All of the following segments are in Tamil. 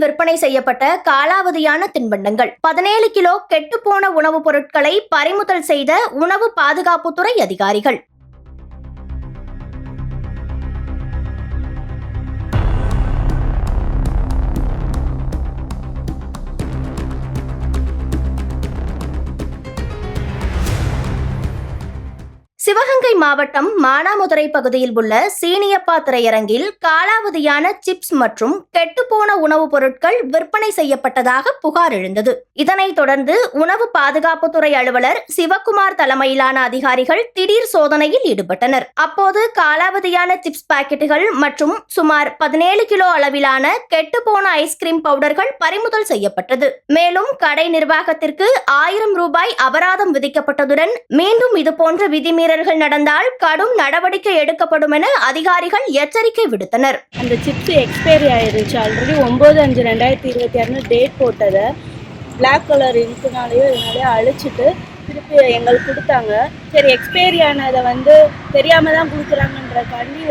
விற்பனை செய்யப்பட்ட காலாவதியான தின்பண்டங்கள் 17 கிலோ கெட்டுப்போன உணவுப் பொருட்களை பறிமுதல் செய்த உணவு பாதுகாப்புத்துறை அதிகாரிகள். சிவகங்கை மாவட்டம் மானாமதுரை பகுதியில் உள்ள சீனியப்பா திரையரங்கில் காலாவதியான சிப்ஸ் மற்றும் கெட்டுப்போன உணவுப் பொருட்கள் விற்பனை செய்யப்பட்டதாக புகார் எழுந்தது. இதனைத் தொடர்ந்து உணவு பாதுகாப்புத்துறை அலுவலர் சிவக்குமார் தலைமையிலான அதிகாரிகள் திடீர் சோதனையில் ஈடுபட்டனர். அப்போது காலாவதியான சிப்ஸ் பாக்கெட்டுகள் மற்றும் சுமார் 17 கிலோ அளவிலான கெட்டுப்போன ஐஸ்கிரீம் பவுடர்கள் பறிமுதல் செய்யப்பட்டது. மேலும் கடை நிர்வாகத்திற்கு 1000 ரூபாய் அபராதம் விதிக்கப்பட்டதுடன் மீண்டும் இதுபோன்ற விதிமீறல் நடந்தால் கடும் நடவடிக்கை எடுக்கப்படும் என அதிகாரிகள் எச்சரிக்கை விடுத்தனர். அந்த சிப்ஸ் எக்ஸ்பைரி ஆயிருச்சு. ஆல்ரெடி 9/5/2026 டேட் போட்டதை பிளாக் கலர் இன்க்குனாலேயோ இதனாலே அழிச்சிட்டு திருப்பி எங்களுக்கு கொடுத்தாங்க. சரி, எக்ஸ்பைரி ஆனதை தெரியாம தான் கொடுக்குறாங்கன்றக்காண்டி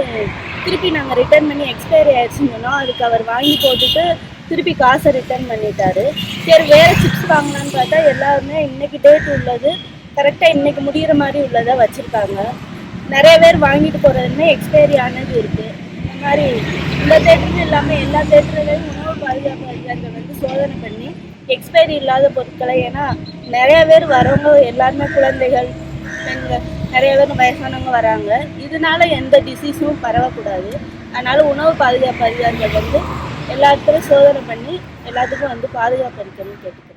திருப்பி நாங்கள் ரிட்டர்ன் பண்ணி எக்ஸ்பைரி ஆயிடுச்சுன்னு சொன்னோம். அதுக்கு அவர் வாங்கி போட்டுட்டு திருப்பி காசை ரிட்டர்ன் பண்ணிட்டாரு. சரி, வேறு சிப்ஸ் வாங்கலான்னு பார்த்தா எல்லாருமே இன்னைக்கு டேட் உள்ளது கரெக்டாக இன்றைக்கி முடிகிற மாதிரி உள்ளதை வச்சுருக்காங்க. நிறைய பேர் வாங்கிட்டு போகிறதுமே எக்ஸ்பைரி ஆனது இருக்குது. இந்த மாதிரி இந்த தேட்டரும் இல்லாமல் எல்லா தேட்டர்லையும் உணவு பாதுகாப்பு அதிகாரிகள் சோதனை பண்ணி எக்ஸ்பைரி இல்லாத பொருட்களை, ஏன்னா நிறைய பேர் வரவங்க எல்லாருமே குழந்தைகள், பெண்கள், நிறைய பேர் வயசானவங்க வராங்க. இதனால எந்த டிசீஸும் பரவக்கூடாது. அதனால் உணவு பாதுகாப்பு அதிகாரிகள் எல்லாத்துக்கும் சோதனை பண்ணி எல்லாத்துக்கும் பாதுகாப்பு அளிக்கணும்னு கேட்டுக்கிறேன்.